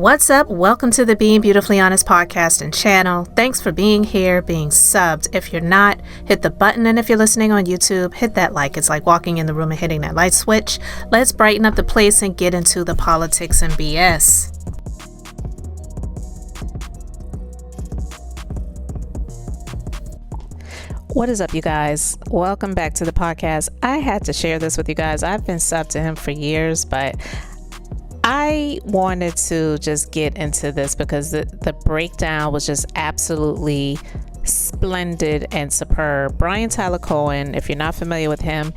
What's up? Welcome to the Being Beautifully Honest podcast and channel. Thanks for being here, being subbed. If you're not, hit the button. And if you're listening on YouTube, hit that like. It's like walking in the room and hitting that light switch. Let's brighten up the place and get into the politics and BS. What is up, you guys? Welcome back to the podcast. I had to share this with you guys. I've been subbed to him for years, but I wanted to just get into this because the breakdown was just absolutely splendid and superb. Tyler Cohen, if you're not familiar with him,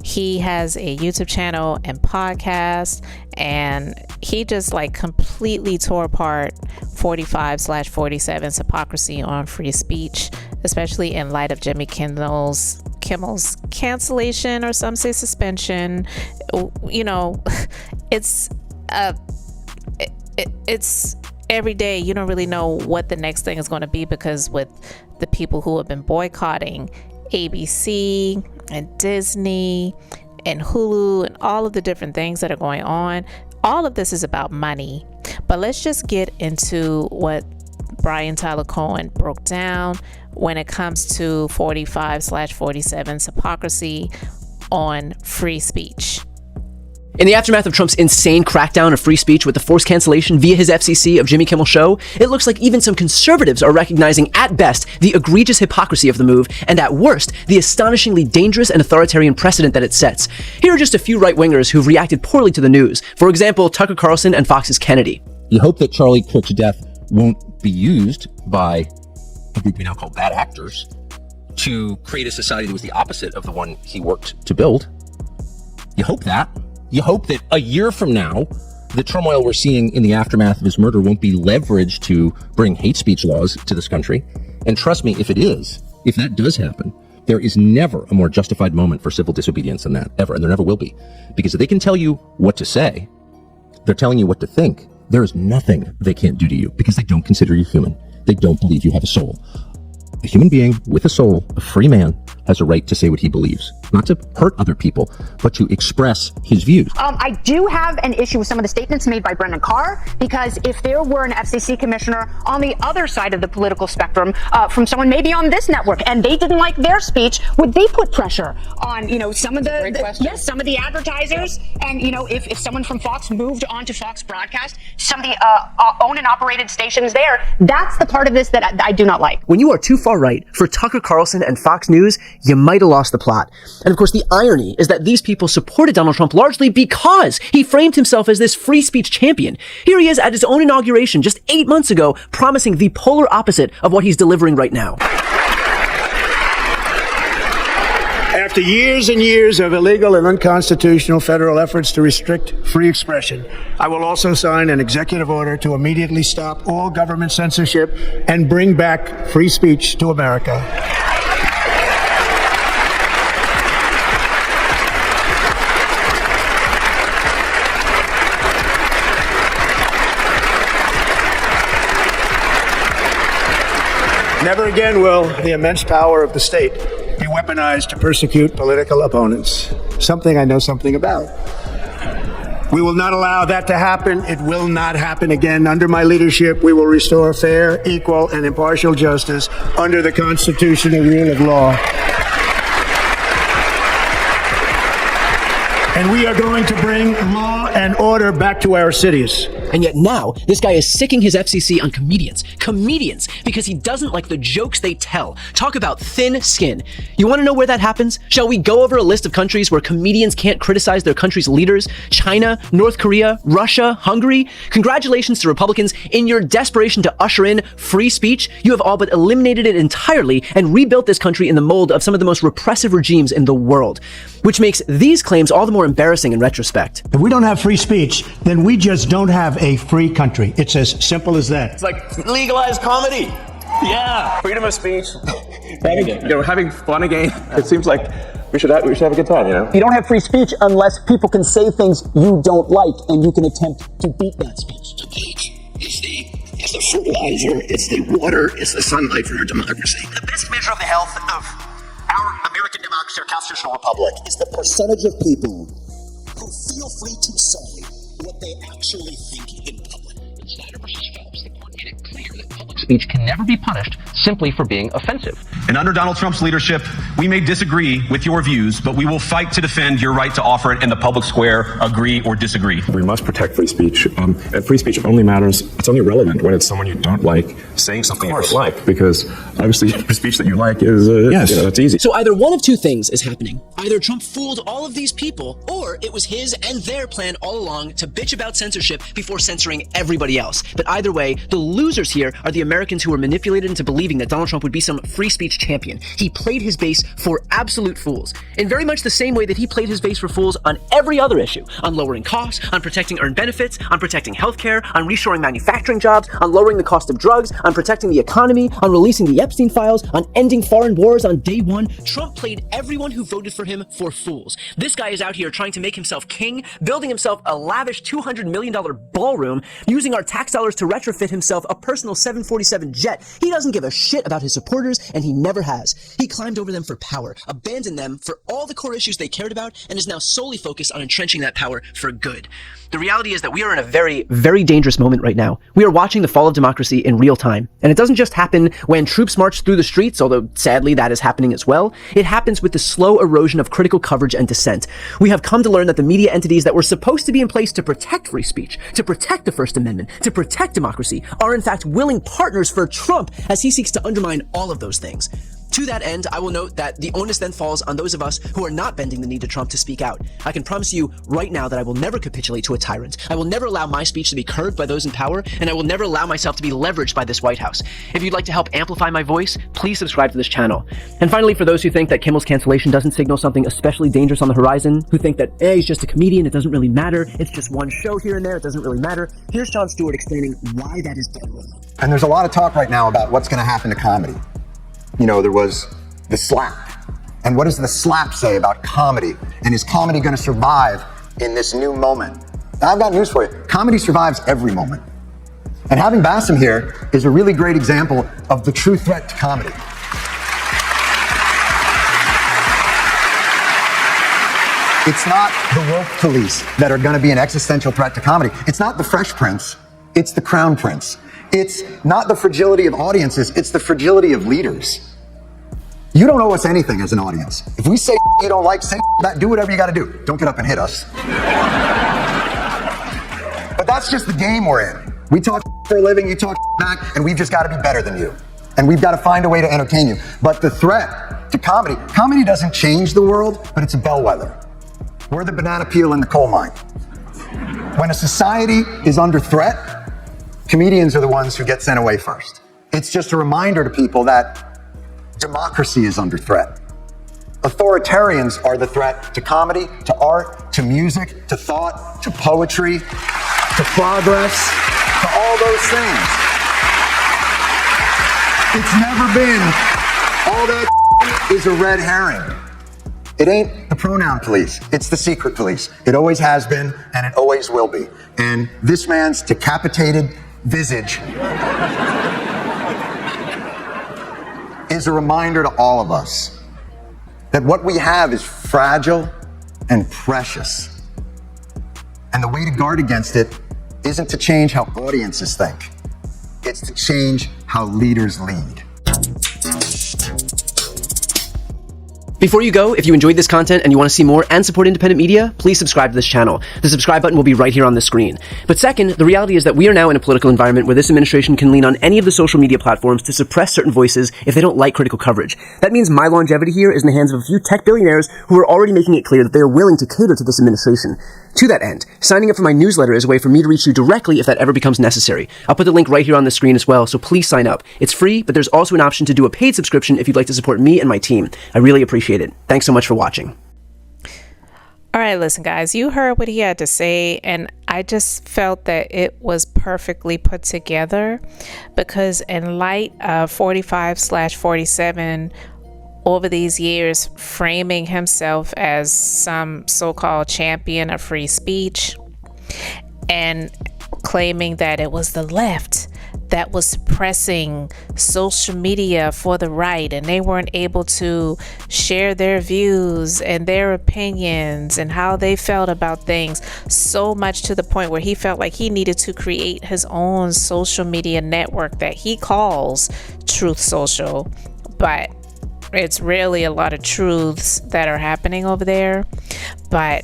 he has a YouTube channel and podcast, and he just completely tore apart 45/47's hypocrisy on free speech, especially in light of Jimmy Kimmel's cancellation, or some say suspension. You know, it's every day you don't really know what the next thing is going to be, because with the people who have been boycotting ABC and Disney and Hulu and all of the different things that are going on, all of this is about money. But let's just get into what Tyler Cohen broke down when it comes to 45/47's hypocrisy on free speech. In the aftermath of Trump's insane crackdown of free speech with the forced cancellation via his FCC of Jimmy Kimmel show, it looks like even some conservatives are recognizing at best the egregious hypocrisy of the move, and at worst, the astonishingly dangerous and authoritarian precedent that it sets. Here are just a few right-wingers who've reacted poorly to the news. For example, Tucker Carlson and Fox's Kennedy. You hope that Charlie Kirk's death won't be used by a group we now call bad actors to create a society that was the opposite of the one he worked to build. You hope that. You hope that a year from now, the turmoil we're seeing in the aftermath of his murder won't be leveraged to bring hate speech laws to this country. And trust me, if that does happen, there is never a more justified moment for civil disobedience than that, ever. And there never will be. Because if they can tell you what to say, they're telling you what to think. There is nothing they can't do to you, because they don't consider you human. They don't believe you have a soul. A human being with a soul, a free man, has a right to say what he believes, not to hurt other people, but to express his views. I do have an issue with some of the statements made by Brendan Carr, because if there were an FCC commissioner on the other side of the political spectrum, from someone maybe on this network, and they didn't like their speech, would they put pressure on, some of some of the advertisers? And, if someone from Fox moved on to Fox Broadcast, some of the owned and operated stations there, that's the part of this that I do not like. When you are too far right for Tucker Carlson and Fox News, you might have lost the plot. And of course, the irony is that these people supported Donald Trump largely because he framed himself as this free speech champion. Here he is at his own inauguration just 8 months ago, promising the polar opposite of what he's delivering right now. After years and years of illegal and unconstitutional federal efforts to restrict free expression, I will also sign an executive order to immediately stop all government censorship and bring back free speech to America. Never again will the immense power of the state be weaponized to persecute political opponents, something I know something about. We will not allow that to happen. It will not happen again. Under my leadership, we will restore fair, equal, and impartial justice under the constitutional rule of law. And we are going to bring law and order back to our cities. And yet now, this guy is sicking his FCC on comedians, because he doesn't like the jokes they tell. Talk about thin skin. You want to know where that happens? Shall we go over a list of countries where comedians can't criticize their country's leaders? China, North Korea, Russia, Hungary? Congratulations to Republicans. In your desperation to usher in free speech, you have all but eliminated it entirely and rebuilt this country in the mold of some of the most repressive regimes in the world, which makes these claims all the more embarrassing in retrospect. If we don't have free speech, then we just don't have a free country. It's as simple as that. It's like legalized comedy. Yeah, freedom of speech. Having fun again. It seems like we should have a good time. You don't have free speech unless people can say things you don't like, and you can attempt to beat that speech. Speech is the fertilizer, it's the water, it's the sunlight for our democracy. The best measure of the health of our American democracy or constitutional republic is the percentage of people who feel free to say what they actually think in public. It's not speech can never be punished simply for being offensive. And under Donald Trump's leadership, we may disagree with your views, but we will fight to defend your right to offer it in the public square, agree or disagree. We must protect free speech. And free speech only matters, it's only relevant when it's someone you don't like saying something you don't like, because obviously the speech that you like is, that's easy. So either one of two things is happening. Either Trump fooled all of these people, or it was his and their plan all along to bitch about censorship before censoring everybody else. But either way, the losers here are the Americans who were manipulated into believing that Donald Trump would be some free speech champion. He played his base for absolute fools, in very much the same way that he played his base for fools on every other issue, on lowering costs, on protecting earned benefits, on protecting healthcare, on reshoring manufacturing jobs, on lowering the cost of drugs, on protecting the economy, on releasing the Epstein files, on ending foreign wars on day one. Trump played everyone who voted for him for fools. This guy is out here trying to make himself king, building himself a lavish $200 million ballroom, using our tax dollars to retrofit himself a personal 747 jet. He doesn't give a shit about his supporters, and he never has. He climbed over them for power, abandoned them for all the core issues they cared about, and is now solely focused on entrenching that power for good. The reality is that we are in a very, very dangerous moment right now. We are watching the fall of democracy in real time. And it doesn't just happen when troops march through the streets, although sadly that is happening as well. It happens with the slow erosion of critical coverage and dissent. We have come to learn that the media entities that were supposed to be in place to protect free speech, to protect the First Amendment, to protect democracy, are in fact willing partners for Trump as he seeks to undermine all of those things. To that end, I will note that the onus then falls on those of us who are not bending the knee to Trump to speak out. I can promise you right now that I will never capitulate to a tyrant. I will never allow my speech to be curbed by those in power, and I will never allow myself to be leveraged by this White House. If you'd like to help amplify my voice, please subscribe to this channel. And finally, for those who think that Kimmel's cancellation doesn't signal something especially dangerous on the horizon, who think that, he's just a comedian, it doesn't really matter, it's just one show here and there, it doesn't really matter, here's Jon Stewart explaining why that is dead wrong. And there's a lot of talk right now about what's going to happen to comedy. You know, there was the slap. And what does the slap say about comedy? And is comedy going to survive in this new moment? Now, I've got news for you. Comedy survives every moment. And having Bassem here is a really great example of the true threat to comedy. It's not the woke police that are going to be an existential threat to comedy. It's not the Fresh Prince. It's the Crown Prince. It's not the fragility of audiences. It's the fragility of leaders. You don't owe us anything as an audience. If we say you don't like, say that, do whatever you got to do. Don't get up and hit us. But that's just the game we're in. We talk for a living, you talk back, and we've just got to be better than you. And we've got to find a way to entertain you. But the threat to comedy doesn't change the world, but it's a bellwether. We're the banana peel in the coal mine. When a society is under threat, comedians are the ones who get sent away first. It's just a reminder to people that democracy is under threat. Authoritarians are the threat to comedy, to art, to music, to thought, to poetry, to progress, to all those things. It's never been. All that is a red herring. It ain't the pronoun police. It's the secret police. It always has been, and it always will be. And this man's decapitated visage is a reminder to all of us that what we have is fragile and precious. And the way to guard against it isn't to change how audiences think. It's to change how leaders lead. Before you go, if you enjoyed this content and you want to see more and support independent media, please subscribe to this channel. The subscribe button will be right here on the screen. But second, the reality is that we are now in a political environment where this administration can lean on any of the social media platforms to suppress certain voices if they don't like critical coverage. That means my longevity here is in the hands of a few tech billionaires who are already making it clear that they are willing to cater to this administration. To that end, signing up for my newsletter is a way for me to reach you directly if that ever becomes necessary. I'll put the link right here on the screen as well, so please sign up. It's free, but there's also an option to do a paid subscription if you'd like to support me and my team. I really appreciate it. Thanks so much for watching. All right, listen, guys, you heard what he had to say, and I just felt that it was perfectly put together because in light of 45/47 over these years framing himself as some so-called champion of free speech and claiming that it was the left that was suppressing social media for the right, and they weren't able to share their views and their opinions and how they felt about things, so much to the point where he felt like he needed to create his own social media network that he calls Truth Social. But it's really a lot of truths that are happening over there. But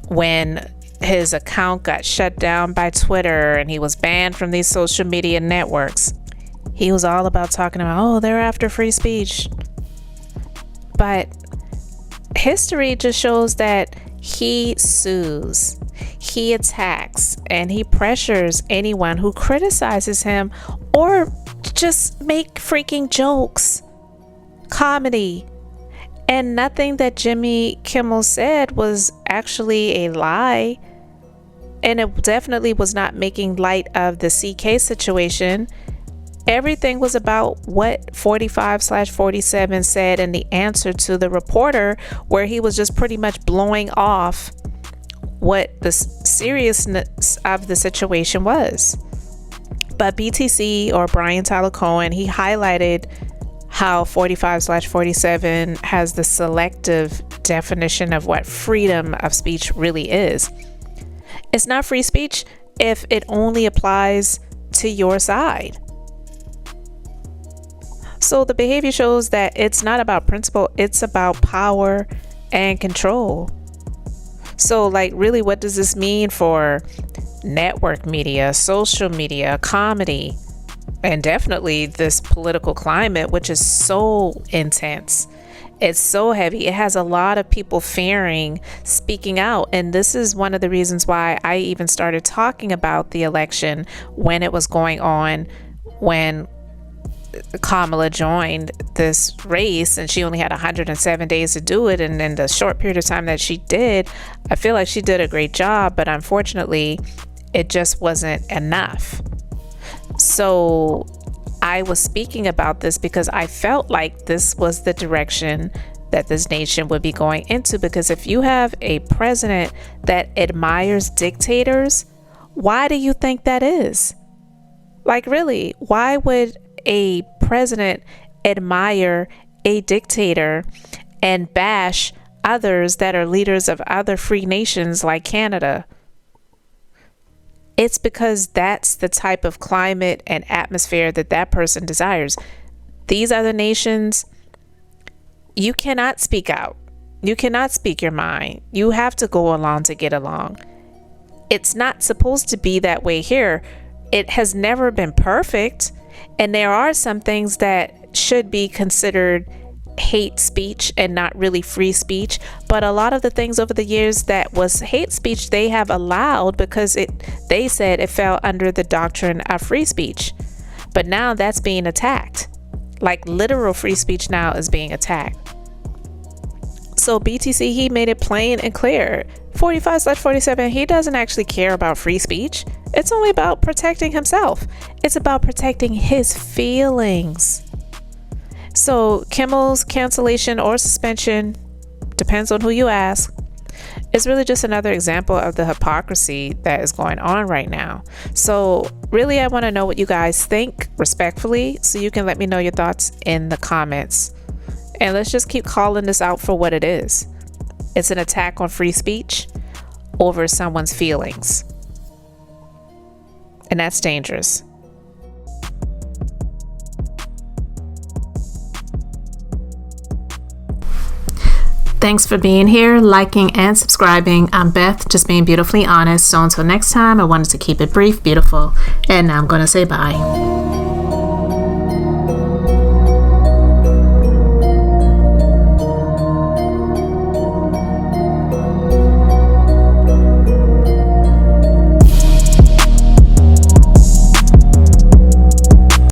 when his account got shut down by Twitter and he was banned from these social media networks, he was all about talking about, oh, they're after free speech. But history just shows that he sues, he attacks, and he pressures anyone who criticizes him or just make freaking jokes, comedy. And nothing that Jimmy Kimmel said was actually a lie. And it definitely was not making light of the CK situation. Everything was about what 45/47 said in the answer to the reporter, where he was just pretty much blowing off what the seriousness of the situation was. But BTC, or Brian Tyler Cohen, he highlighted how 45/47 has the selective definition of what freedom of speech really is. It's not free speech if it only applies to your side. So the behavior shows that it's not about principle, it's about power and control. So like, really, what does this mean for network media, social media, comedy, and definitely this political climate, which is so intense? It's so heavy. It has a lot of people fearing speaking out. And this is one of the reasons why I even started talking about the election when it was going on, when Kamala joined this race and she only had 107 days to do it. And in the short period of time that she did, I feel like she did a great job, but unfortunately, it just wasn't enough. So I was speaking about this because I felt like this was the direction that this nation would be going into. Because if you have a president that admires dictators, why do you think that is? Like, really, why would a president admire a dictator and bash others that are leaders of other free nations like Canada? It's because that's the type of climate and atmosphere that that person desires. These other nations, you cannot speak out. You cannot speak your mind. You have to go along to get along. It's not supposed to be that way here. It has never been perfect. And there are some things that should be considered hate speech and not really free speech. But a lot of the things over the years that was hate speech, they have allowed because they said it fell under the doctrine of free speech. But now that's being attacked. Like, literal free speech now is being attacked. So BTC, he made it plain and clear. 45/47, he doesn't actually care about free speech. It's only about protecting himself. It's about protecting his feelings. So Kimmel's cancellation or suspension, depends on who you ask, is really just another example of the hypocrisy that is going on right now. So really, I want to know what you guys think, respectfully, so you can let me know your thoughts in the comments. And let's just keep calling this out for what it is. It's an attack on free speech over someone's feelings. And that's dangerous. Thanks for being here, liking, and subscribing. I'm Beth, just being beautifully honest. So until next time, I wanted to keep it brief, beautiful, and now I'm going to say bye.